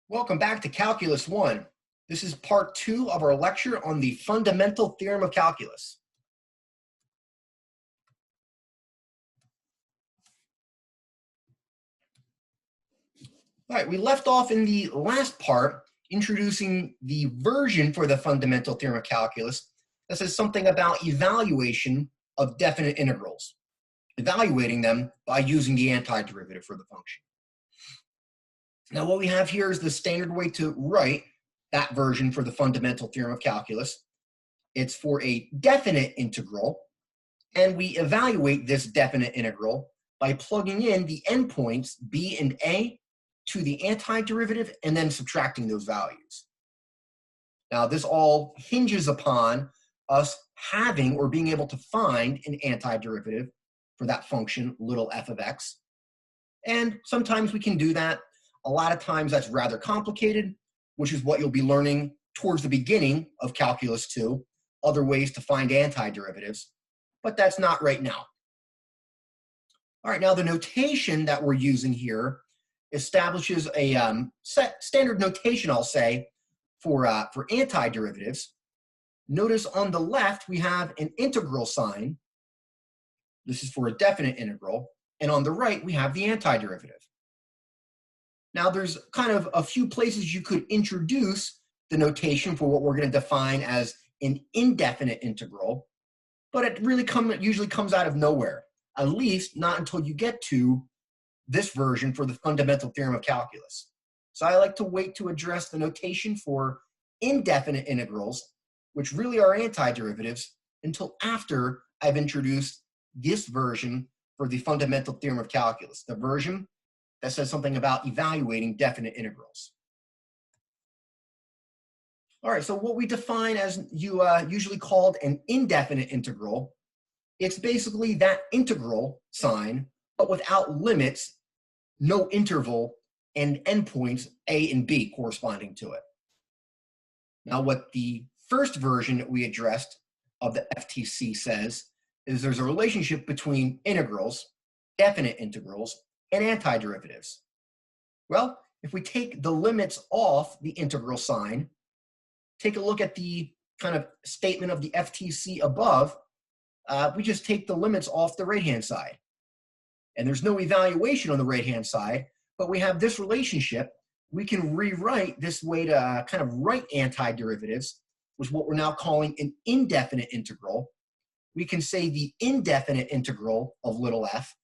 Welcome back to Calculus 1. This is part 2 of our lecture on the fundamental theorem of calculus. All right, we left off in the last part introducing the version for the fundamental theorem of calculus that says something about evaluation of definite integrals, evaluating them by using the antiderivative for the function. Now, what we have here is the standard way to write that version for the fundamental theorem of calculus. It's for a definite integral, and we evaluate this definite integral by plugging in the endpoints b and a to the antiderivative and then subtracting those values. Now, this all hinges upon us having or being able to find an antiderivative for that function, little f of x. And sometimes we can do that. A lot of times that's rather complicated, which is what you'll be learning towards the beginning of Calculus 2, other ways to find antiderivatives, but that's not right now. All right, now the notation that we're using here establishes a standard notation, I'll say, for antiderivatives. Notice on the left we have an integral sign. This is for a definite integral. And on the right we have the antiderivative. Now there's kind of a few places you could introduce the notation for what we're going to define as an indefinite integral, but it really usually comes out of nowhere, at least not until you get to this version for the fundamental theorem of calculus. So I like to wait to address the notation for indefinite integrals, which really are antiderivatives, until after I've introduced this version for the fundamental theorem of calculus, the version that says something about evaluating definite integrals. All right, so what we define as usually called an indefinite integral, it's basically that integral sign, but without limits, no interval, and endpoints a and b corresponding to it. Now, what the first version that we addressed of the FTC says is there's a relationship between integrals, definite integrals, and antiderivatives. Well, if we take the limits off the integral sign, take a look at the kind of statement of the FTC above, we just take the limits off the right-hand side. And there's no evaluation on the right-hand side, but we have this relationship. We can rewrite this way to kind of write antiderivatives, which is what we're now calling an indefinite integral. We can say the indefinite integral of little f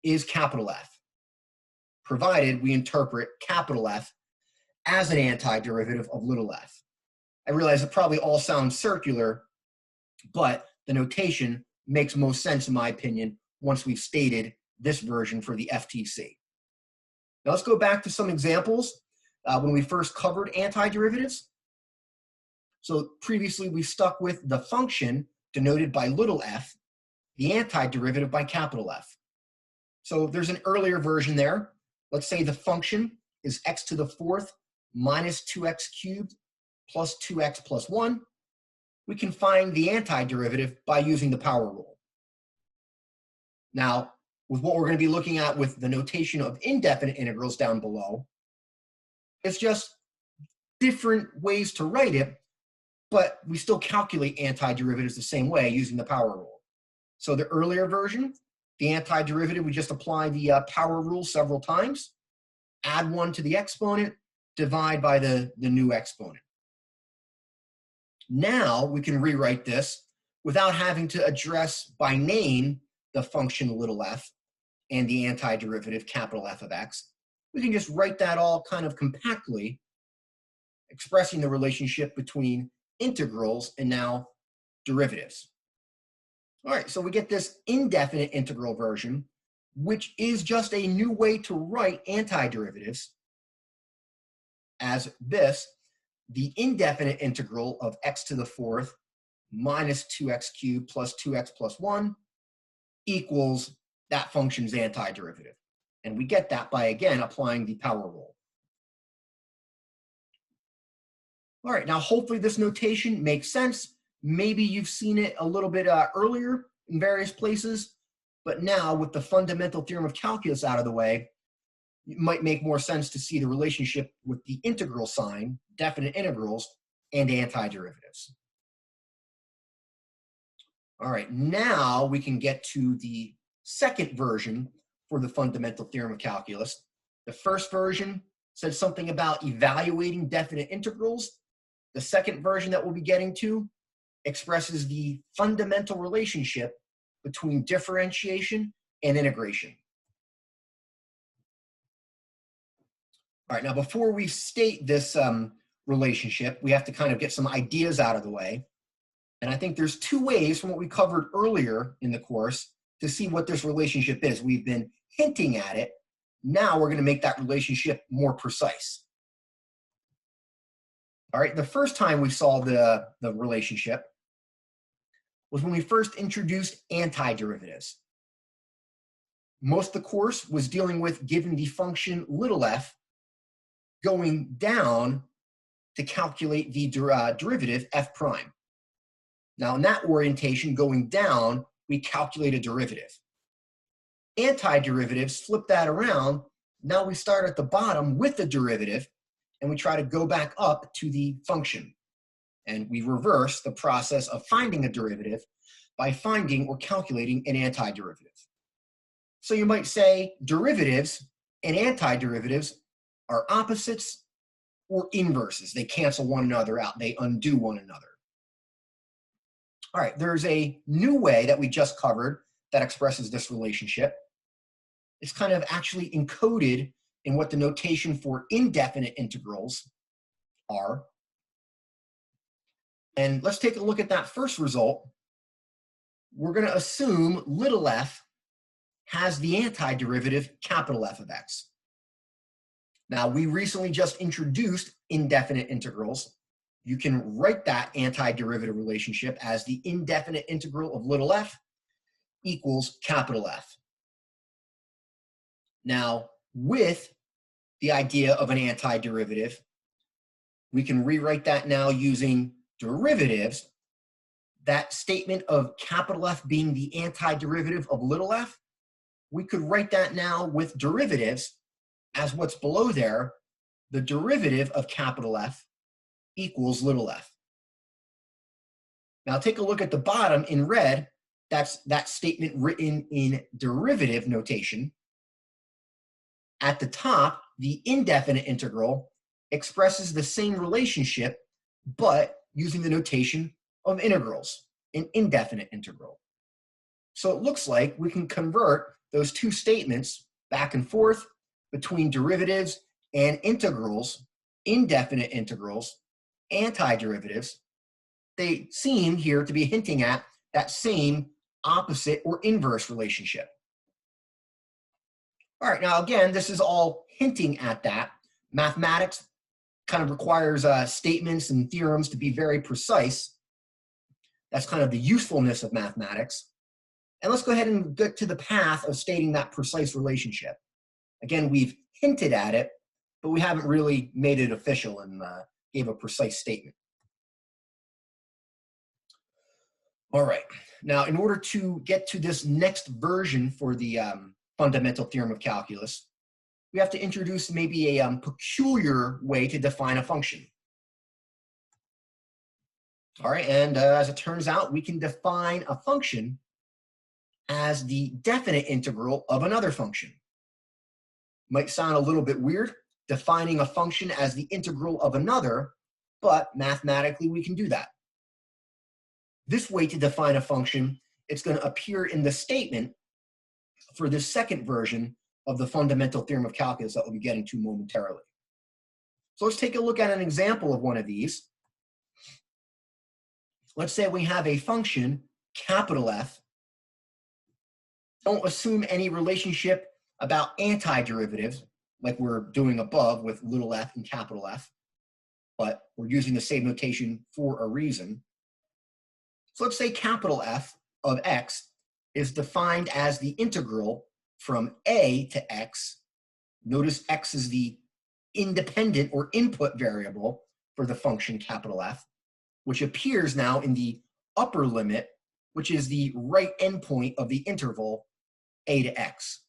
is capital F, provided we interpret capital F as an antiderivative of little f. I realize it probably all sounds circular, but the notation makes most sense in my opinion once we've stated this version for the FTC. Now let's go back to some examples when we first covered antiderivatives. So previously we stuck with the function denoted by little f, the antiderivative by capital F. So there's an earlier version there. Let's say the function is x to the fourth minus 2x cubed plus 2x plus 1. We can find the antiderivative by using the power rule. Now, with what we're going to be looking at with the notation of indefinite integrals down below, it's just different ways to write it, but we still calculate antiderivatives the same way using the power rule. So the earlier version, the antiderivative, we just apply the power rule several times, add 1 to the exponent, divide by the new exponent. Now we can rewrite this without having to address by name the function little f and the antiderivative capital F of x. We can just write that all kind of compactly, expressing the relationship between integrals and now derivatives. All right, so we get this indefinite integral version, which is just a new way to write antiderivatives as this, the indefinite integral of x to the fourth minus 2x cubed plus 2x plus 1 equals that function's antiderivative. And we get that by, again, applying the power rule. All right, now hopefully this notation makes sense. Maybe you've seen it a little bit earlier in various places, but now with the fundamental theorem of calculus out of the way, it might make more sense to see the relationship with the integral sign, definite integrals, and antiderivatives. All right, now we can get to the second version for the fundamental theorem of calculus. The first version said something about evaluating definite integrals. The second version that we'll be getting to expresses the fundamental relationship between differentiation and integration. All right, now before we state this relationship, we have to kind of get some ideas out of the way. And I think there's two ways from what we covered earlier in the course to see what this relationship is. We've been hinting at it. Now we're going to make that relationship more precise. All right, the first time we saw the relationship was when we first introduced antiderivatives. Most of the course was dealing with giving the function little f going down to calculate the derivative f prime. Now in that orientation going down, we calculate a derivative. Antiderivatives, flip that around. Now we start at the bottom with the derivative and we try to go back up to the function. And we reverse the process of finding a derivative by finding or calculating an antiderivative. So you might say derivatives and antiderivatives are opposites or inverses. They cancel one another out. They undo one another. All right, there's a new way that we just covered that expresses this relationship. It's kind of actually encoded in what the notation for indefinite integrals are. And let's take a look at that first result. We're going to assume little f has the antiderivative capital F of x. Now, we recently just introduced indefinite integrals. You can write that antiderivative relationship as the indefinite integral of little f equals capital F. Now, with the idea of an antiderivative, we can rewrite that now using derivatives. That statement of capital F being the antiderivative of little f, we could write that now with derivatives as what's below there, the derivative of capital F equals little f. Now take a look at the bottom in red. That's that statement written in derivative notation. At the top, the indefinite integral expresses the same relationship, but using the notation of integrals, an indefinite integral. So it looks like we can convert those two statements back and forth between derivatives and integrals, indefinite integrals, antiderivatives. They seem here to be hinting at that same opposite or inverse relationship. All right, now again, this is all hinting at that. Mathematics kind of requires statements and theorems to be very precise. That's kind of the usefulness of mathematics. And let's go ahead and get to the path of stating that precise relationship. Again, we've hinted at it, but we haven't really made it official and gave a precise statement. All right, now in order to get to this next version for the fundamental theorem of calculus, we have to introduce maybe a peculiar way to define a function. All right, and as it turns out, we can define a function as the definite integral of another function. Might sound a little bit weird, defining a function as the integral of another, but mathematically we can do that. This way to define a function, it's going to appear in the statement for this second version of the fundamental theorem of calculus that we'll be getting to momentarily. So let's take a look at an example of one of these. Let's say we have a function, capital F. Don't assume any relationship about antiderivatives like we're doing above with little f and capital F, but we're using the same notation for a reason. So let's say capital F of x is defined as the integral from a to x. Notice x is the independent or input variable for the function capital F, which appears now in the upper limit, which is the right endpoint of the interval a to x.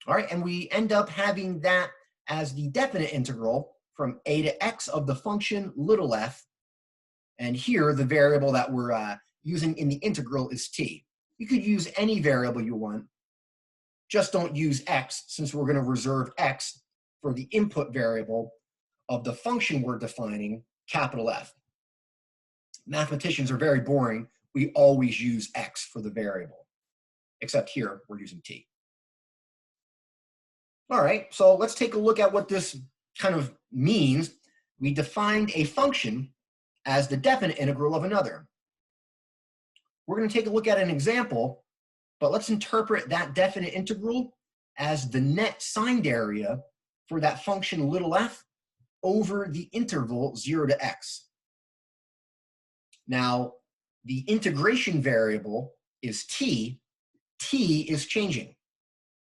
All right, and we end up having that as the definite integral from a to x of the function little f. And here, the variable that we're using in the integral is t. You could use any variable you want. Just don't use x, since we're going to reserve x for the input variable of the function we're defining, capital F. Mathematicians are very boring. We always use x for the variable, except here we're using t. All right, so let's take a look at what this kind of means. We defined a function as the definite integral of another. We're going to take a look at an example, but let's interpret that definite integral as the net signed area for that function little f over the interval 0 to x. Now, the integration variable is t. T is changing.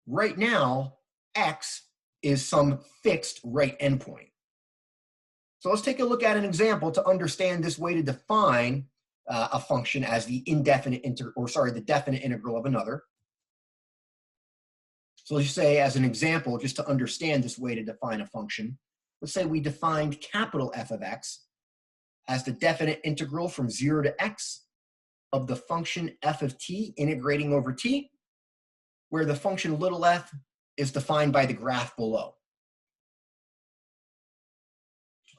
Right now, x is some fixed right endpoint. So let's take a look at an example to understand this way to define a function as the the definite integral of another. So let's say, as an example, just to understand this way to define a function, let's say we defined capital F of x as the definite integral from 0 to x of the function f of t integrating over t, where the function little f is defined by the graph below.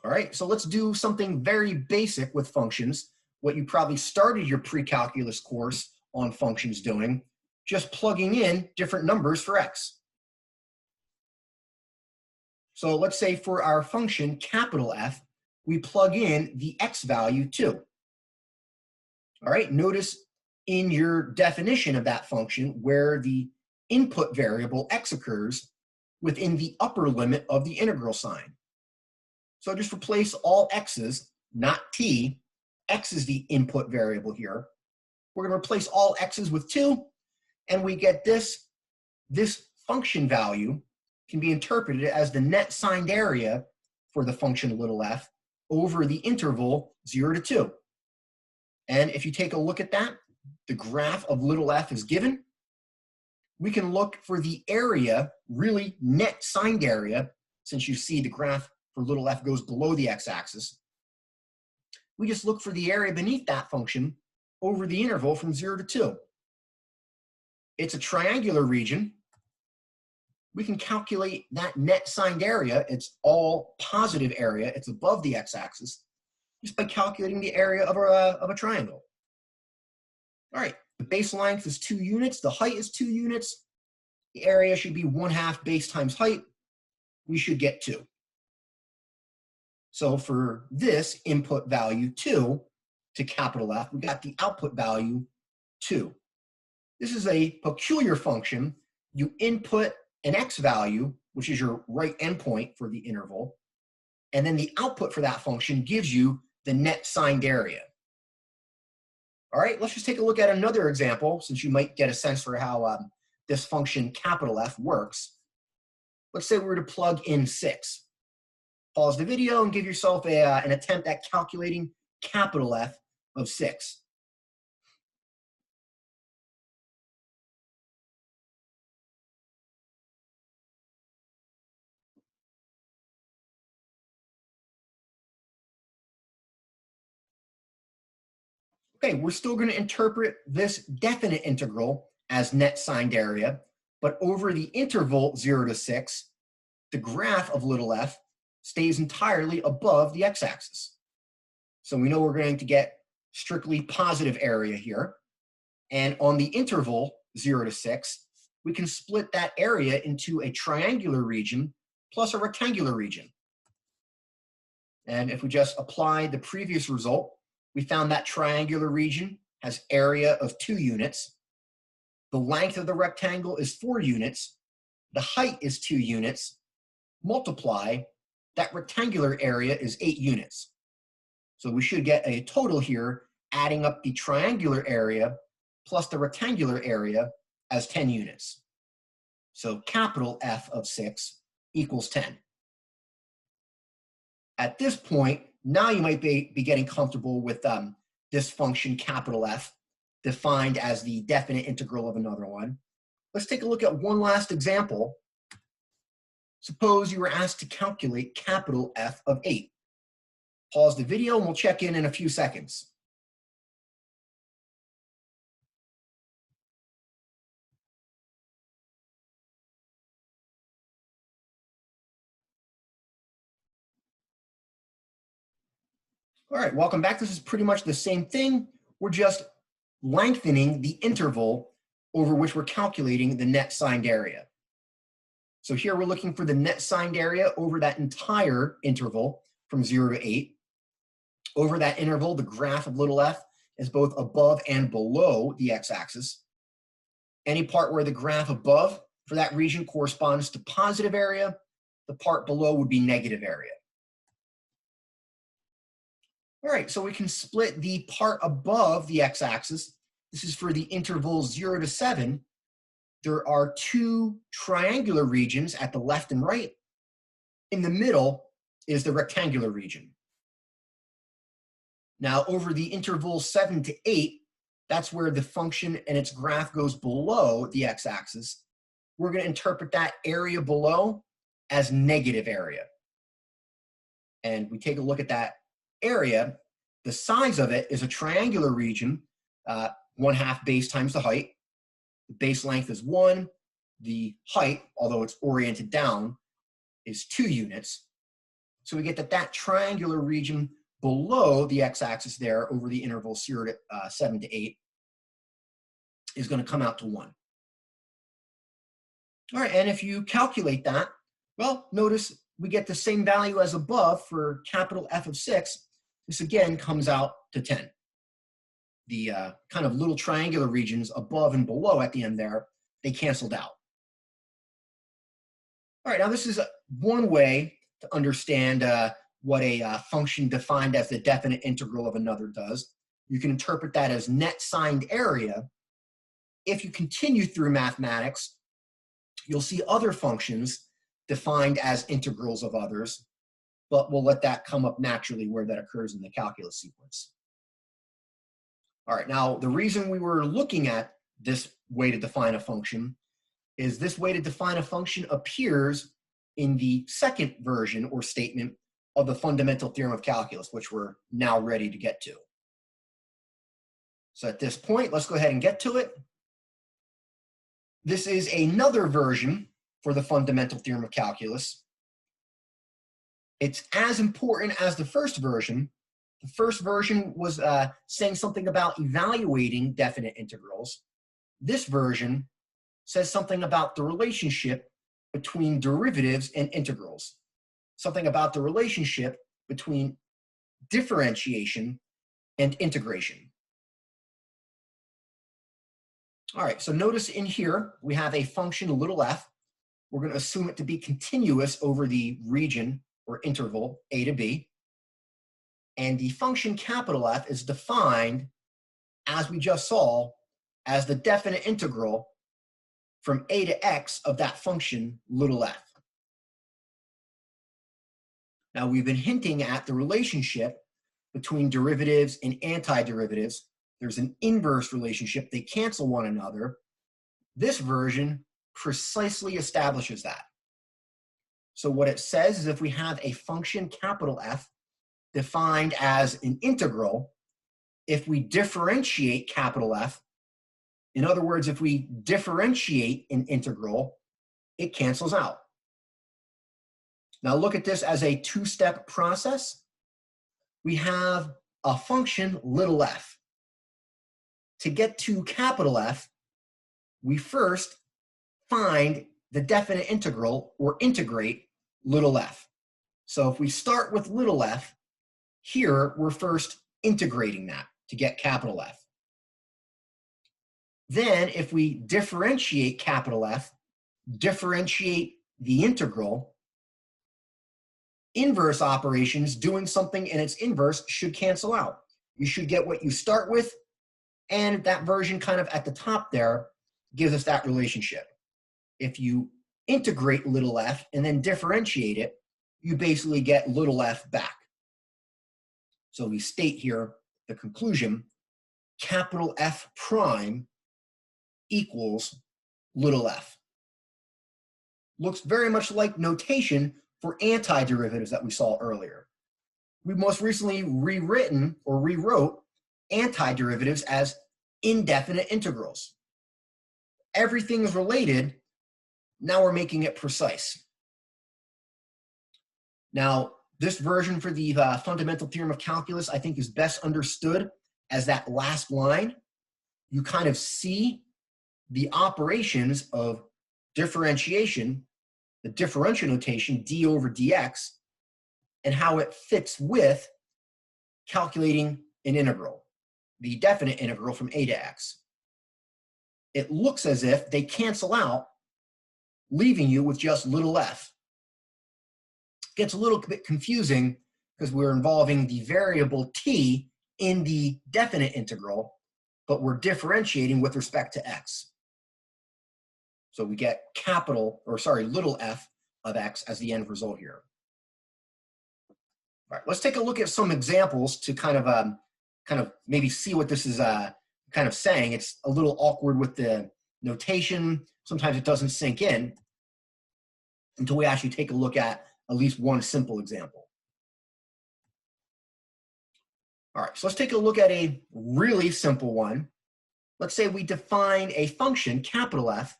All right, so let's do something very basic with functions, what you probably started your pre-calculus course on functions doing, just plugging in different numbers for x. So let's say for our function capital F, we plug in the x value 2. All right, notice in your definition of that function where the input variable x occurs within the upper limit of the integral sign. So just replace all x's, not t. X is the input variable here. We're going to replace all x's with 2, and we get this. This function value can be interpreted as the net signed area for the function little f over the interval 0 to 2. And if you take a look at that, the graph of little f is given. We can look for the area, really net signed area, since you see the graph for little f goes below the x-axis. We just look for the area beneath that function over the interval from 0 to 2. It's a triangular region. We can calculate that net signed area. It's all positive area. It's above the x-axis, just by calculating the area of a triangle. All right, the base length is 2 units. The height is 2 units. The area should be 1/2 base times height. We should get 2. So for this input value 2 to capital F, we got the output value 2. This is a peculiar function. You input an x value, which is your right endpoint for the interval, and then the output for that function gives you the net signed area. All right, let's just take a look at another example, since you might get a sense for how this function capital F works. Let's say we were to plug in 6. Pause the video and give yourself an attempt at calculating capital F of 6. Okay, we're still going to interpret this definite integral as net signed area, but over the interval 0 to 6, the graph of little f stays entirely above the x-axis. So we know we're going to get strictly positive area here. And on the interval 0 to 6, we can split that area into a triangular region plus a rectangular region. And if we just apply the previous result, we found that triangular region has area of 2 units. The length of the rectangle is 4 units. The height is 2 units. Multiply, that rectangular area is 8 units. So we should get a total here, adding up the triangular area plus the rectangular area as 10 units. So capital F of 6 equals 10. At this point, now you might be getting comfortable with this function capital F, defined as the definite integral of another one. Let's take a look at one last example Suppose you were asked to calculate capital F of 8. Pause the video and we'll check in a few seconds. All right, welcome back. This is pretty much the same thing. We're just lengthening the interval over which we're calculating the net signed area. So here we're looking for the net signed area over that entire interval from 0 to 8. Over that interval, the graph of little f is both above and below the x-axis. Any part where the graph above for that region corresponds to positive area, the part below would be negative area. All right, so we can split the part above the x-axis. This is for the interval 0 to 7. There are two triangular regions at the left and right. In the middle is the rectangular region. Now, over the interval 7 to 8, that's where the function and its graph goes below the x-axis. We're going to interpret that area below as negative area. And we take a look at that area. The size of it is a triangular region, 1/2 base times the height. The base length is 1. The height, although it's oriented down, is 2 units. So we get that triangular region below the x-axis there over the interval 0 to 7 to 8 is going to come out to 1. All right, and if you calculate that, well, notice we get the same value as above for capital F of 6. This again comes out to 10. The kind of little triangular regions above and below at the end there, they canceled out. All right, now this is one way to understand what a function defined as the definite integral of another does. You can interpret that as net signed area. If you continue through mathematics, you'll see other functions defined as integrals of others, but we'll let that come up naturally where that occurs in the calculus sequence. All right, now the reason we were looking at this way to define a function is this way to define a function appears in the second version or statement of the fundamental theorem of calculus, which we're now ready to get to. So at this point, let's go ahead and get to it. This is another version for the fundamental theorem of calculus. It's as important as the first version. The first version was saying something about evaluating definite integrals. This version says something about the relationship between derivatives and integrals, something about the relationship between differentiation and integration. All right, so notice in here we have a function little f. We're going to assume it to be continuous over the region or interval a to b. And the function capital F is defined, as we just saw, as the definite integral from a to x of that function little f. Now, we've been hinting at the relationship between derivatives and antiderivatives. There's an inverse relationship. They cancel one another. This version precisely establishes that. So what it says is if we have a function capital F defined as an integral, if we differentiate capital F, in other words, if we differentiate an integral, it cancels out. Now look at this as a two-step process. We have a function little f. To get to capital F, we first find the definite integral or integrate little f. So if we start with little f, here we're first integrating that to get capital F. Then if we differentiate capital F, differentiate the integral, inverse operations doing something in its inverse should cancel out. You should get what you start with, and that version kind of at the top there gives us that relationship. If you integrate little f and then differentiate it, you basically get little f back. So we state here the conclusion, capital F prime equals little f. looks very much like notation for antiderivatives that we saw earlier. We most recently rewritten or rewrote antiderivatives as indefinite integrals. Everything is related. Now we're making it precise. Now, this version for the fundamental theorem of calculus, I think, is best understood as that last line. You kind of see the operations of differentiation, the differential notation d over dx, and how it fits with calculating an integral, the definite integral from a to x. It looks as if they cancel out, leaving you with just little f. It gets a little bit confusing because we're involving the variable t in the definite integral, but we're differentiating with respect to x. So we get little f of x as the end result here. All right, let's take a look at some examples to kind of maybe see what this is kind of saying. It's a little awkward with the notation. Sometimes it doesn't sink in until we actually take a look at least one simple example. All right, so let's take a look at a really simple one. Let's say we define a function, capital F,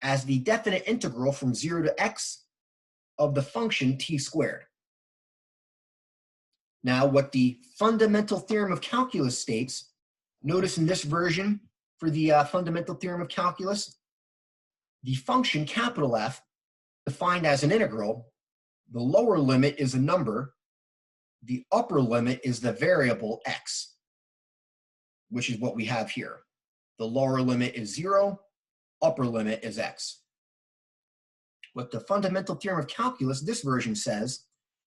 as the definite integral from 0 to x of the function t squared. Now, what the fundamental theorem of calculus states, notice in this version for the fundamental theorem of calculus, the function capital F, defined as an integral, the lower limit is a number, the upper limit is the variable x, which is what we have here. The lower limit is 0, upper limit is x. What the fundamental theorem of calculus, this version says,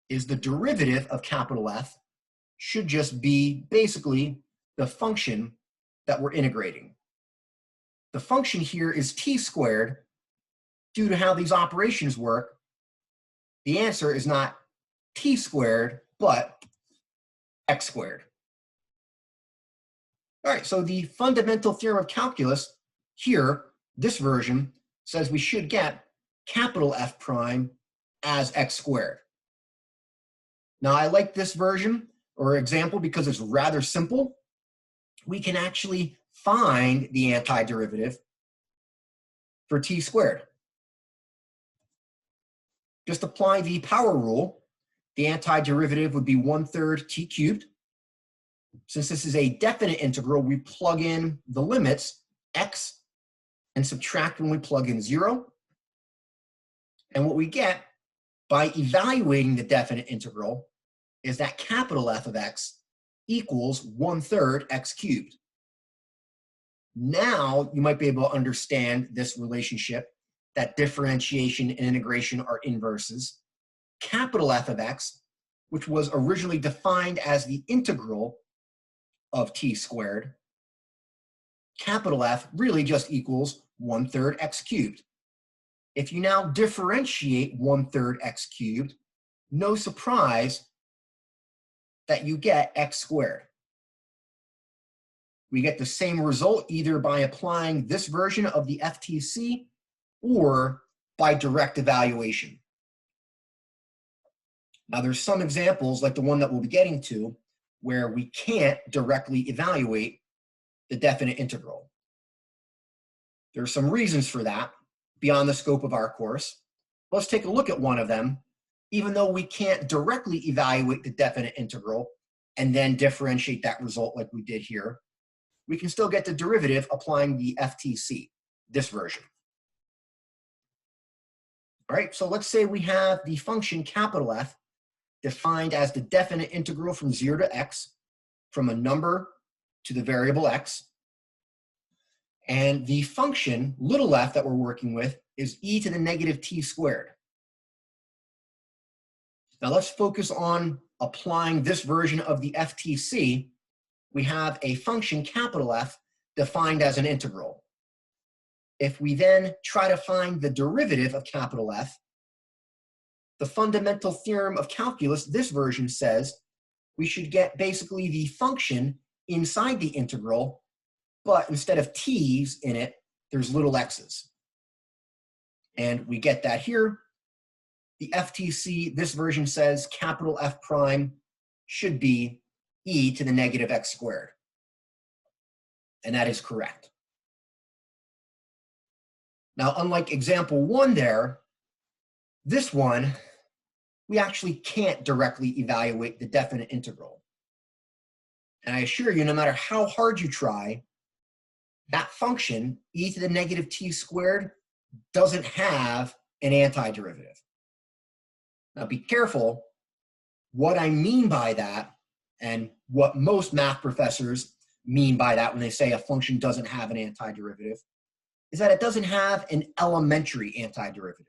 is the derivative of capital F should just be basically the function that we're integrating. The function here is t squared. Due to how these operations work, the answer is not t squared, but x squared. All right, so the fundamental theorem of calculus here, this version, says we should get capital F prime as x squared. Now, I like this version or example because it's rather simple. We can actually find the antiderivative for t squared. Just apply the power rule. The antiderivative would be 1/3 t cubed. Since this is a definite integral, we plug in the limits, x, and subtract when we plug in 0. And what we get by evaluating the definite integral is that capital F of x equals 1/3 x cubed. Now you might be able to understand this relationship, that differentiation and integration are inverses. Capital F of x, which was originally defined as the integral of t squared, capital F really just equals 1/3 x cubed. If you now differentiate 1/3 x cubed, no surprise that you get x squared. We get the same result either by applying this version of the FTC or by direct evaluation. Now, there's some examples, like the one that we'll be getting to, where we can't directly evaluate the definite integral. There are some reasons for that beyond the scope of our course. Let's take a look at one of them. Even though we can't directly evaluate the definite integral and then differentiate that result like we did here, we can still get the derivative applying the FTC, this version. All right, so let's say we have the function capital F defined as the definite integral from 0 to x, from a number to the variable x. And the function, little f, that we're working with is e to the negative t squared. Now let's focus on applying this version of the FTC. We have a function capital F defined as an integral. If we then try to find the derivative of capital F, the fundamental theorem of calculus, this version says, we should get basically the function inside the integral, but instead of t's in it, there's little x's. And we get that here. The FTC, this version says capital F prime should be e to the negative x squared. And that is correct. Now, unlike example 1 there, this one, we actually can't directly evaluate the definite integral. And I assure you, no matter how hard you try, that function, e to the negative t squared, doesn't have an antiderivative. Now be careful. What I mean by that, and what most math professors mean by that when they say a function doesn't have an antiderivative, is that it doesn't have an elementary antiderivative.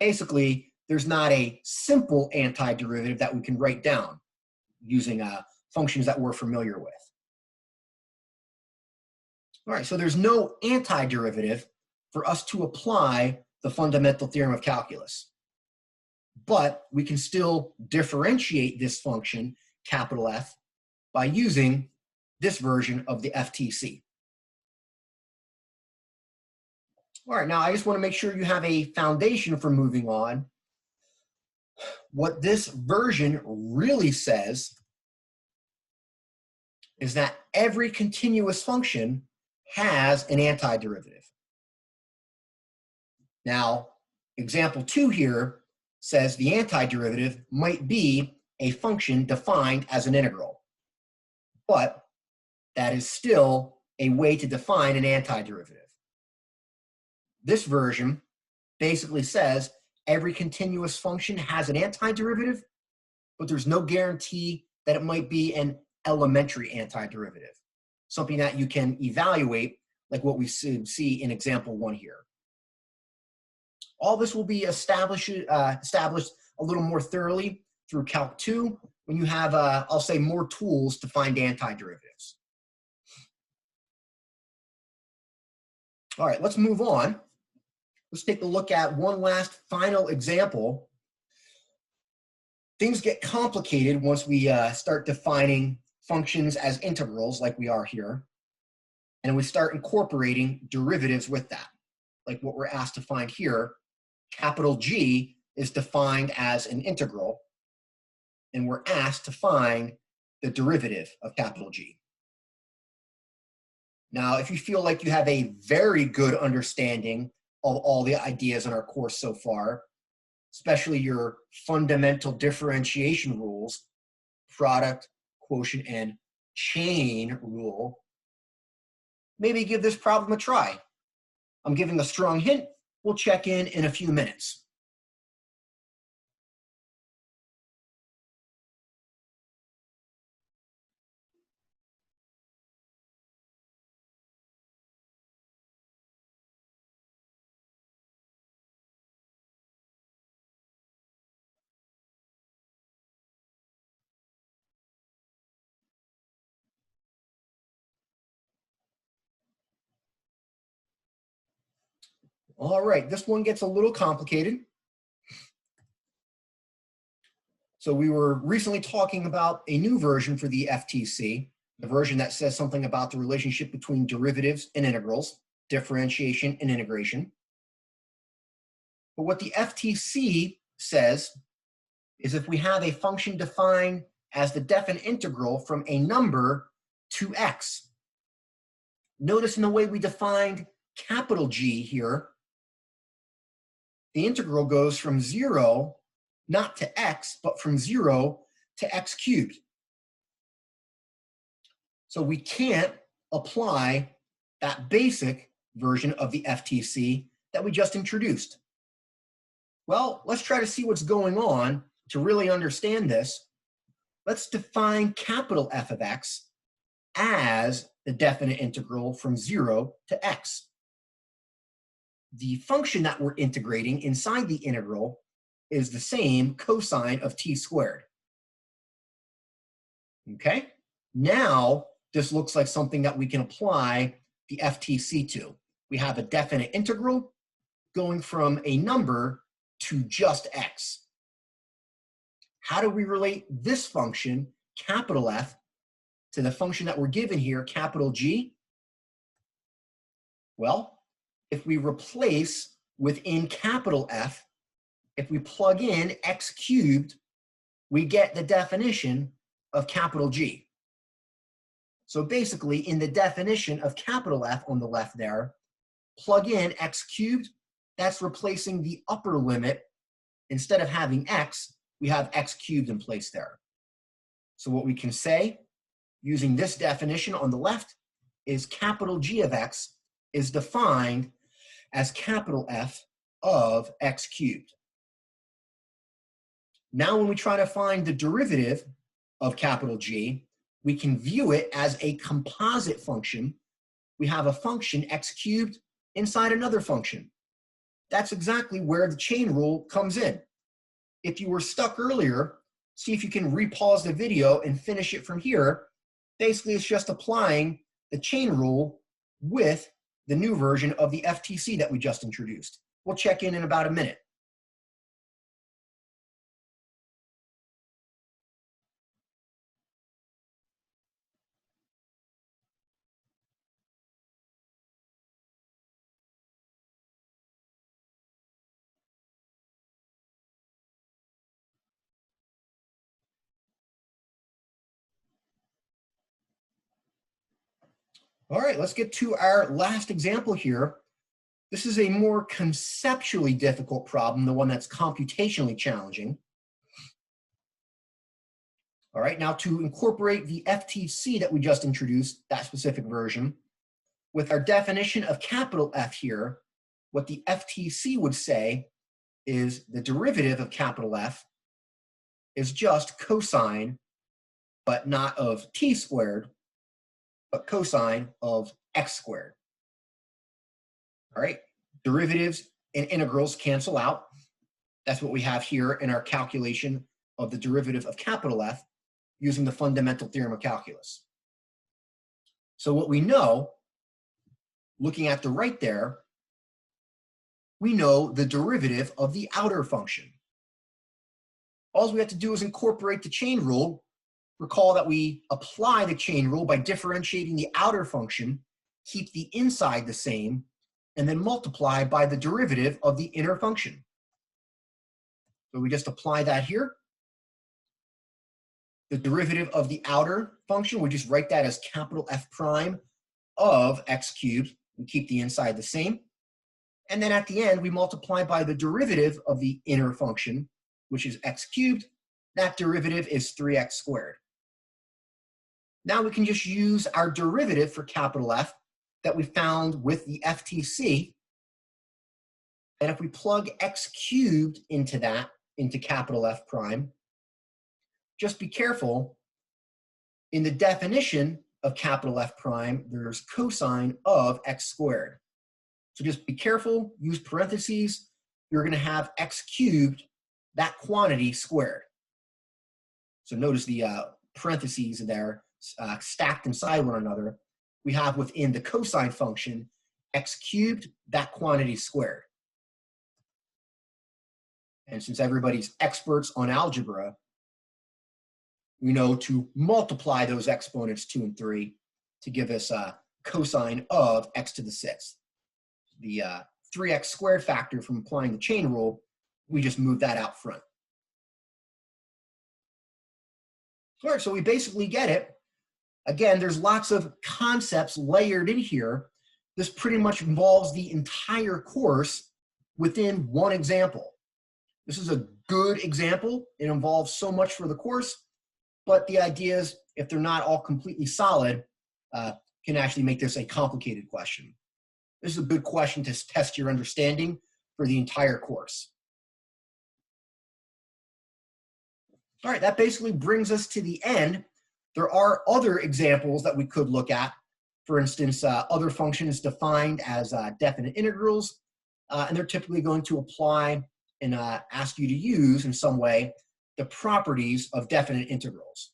Basically, there's not a simple antiderivative that we can write down using functions that we're familiar with. All right, so there's no antiderivative for us to apply the fundamental theorem of calculus. But we can still differentiate this function, capital F, by using this version of the FTC. All right, now I just want to make sure you have a foundation for moving on. What this version really says is that every continuous function has an antiderivative. Now, example 2 here says the antiderivative might be a function defined as an integral. But that is still a way to define an antiderivative. This version basically says every continuous function has an antiderivative, but there's no guarantee that it might be an elementary antiderivative, something that you can evaluate like what we see in example 1 here. All this will be established a little more thoroughly through Calc 2 when you have, I'll say, more tools to find antiderivatives. All right, let's move on. Let's take a look at one last final example. Things get complicated once we start defining functions as integrals like we are here, and we start incorporating derivatives with that, like what we're asked to find here. Capital G is defined as an integral, and we're asked to find the derivative of capital G. Now, if you feel like you have a very good understanding of all the ideas in our course so far, especially your fundamental differentiation rules, product, quotient, and chain rule, maybe give this problem a try. I'm giving a strong hint. We'll check in a few minutes. All right, this one gets a little complicated. So we were recently talking about a new version for the FTC, the version that says something about the relationship between derivatives and integrals, differentiation and integration. But what the FTC says is if we have a function defined as the definite integral from a number to x. Notice in the way we defined capital G here, the integral goes from 0, not to x, but from 0 to x cubed. So we can't apply that basic version of the FTC that we just introduced. Well, let's try to see what's going on to really understand this. Let's define capital F of x as the definite integral from 0 to x. The function that we're integrating inside the integral is the same cosine of t squared. Okay? Now, this looks like something that we can apply the FTC to. We have a definite integral going from a number to just x. How do we relate this function, capital F, to the function that we're given here, capital G? Well, if we replace within capital F, if we plug in x cubed, we get the definition of capital G. So basically, in the definition of capital F on the left there, plug in x cubed, that's replacing the upper limit. Instead of having x, we have x cubed in place there. So what we can say, using this definition on the left, is capital G of x is defined as capital F of x cubed. Now when we try to find the derivative of capital G, we can view it as a composite function. We have a function x cubed inside another function. That's exactly where the chain rule comes in. If you were stuck earlier, see if you can repause the video and finish it from here. Basically, it's just applying the chain rule with the new version of the FTC that we just introduced. We'll check in about a minute. All right, let's get to our last example here. This is a more conceptually difficult problem, the one that's computationally challenging. All right, now to incorporate the FTC that we just introduced, that specific version, with our definition of capital F here, what the FTC would say is the derivative of capital F is just cosine, but not of t squared, but cosine of x squared. All right, derivatives and integrals cancel out. That's what we have here in our calculation of the derivative of capital F using the fundamental theorem of calculus. So what we know, looking at the right there, we know the derivative of the outer function. All we have to do is incorporate the chain rule. Recall that we apply the chain rule by differentiating the outer function, keep the inside the same, and then multiply by the derivative of the inner function. So we just apply that here. The derivative of the outer function, we just write that as capital F prime of x cubed, and keep the inside the same. And then at the end, we multiply by the derivative of the inner function, which is x cubed. That derivative is 3x squared. Now we can just use our derivative for capital F that we found with the FTC. And if we plug x cubed into that, into capital F prime, just be careful. In the definition of capital F prime, there's cosine of x squared. So just be careful, use parentheses. You're going to have x cubed, that quantity squared. So notice the parentheses there stacked inside one another. We have within the cosine function x cubed, that quantity squared. And since everybody's experts on algebra, we know to multiply those exponents 2 and 3 to give us a cosine of x to the 6th. The 3x squared factor from applying the chain rule, we just move that out front. All right, so we basically get it. Again, there's lots of concepts layered in here. This pretty much involves the entire course within one example. This is a good example. It involves so much for the course, but the idea is if they're not all completely solid, can actually make this a complicated question. This is a good question to test your understanding for the entire course. All right, that basically brings us to the end. There are other examples that we could look at. For instance, other functions defined as definite integrals, and they're typically going to apply and ask you to use in some way the properties of definite integrals.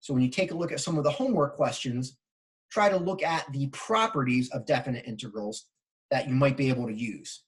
So when you take a look at some of the homework questions, try to look at the properties of definite integrals that you might be able to use.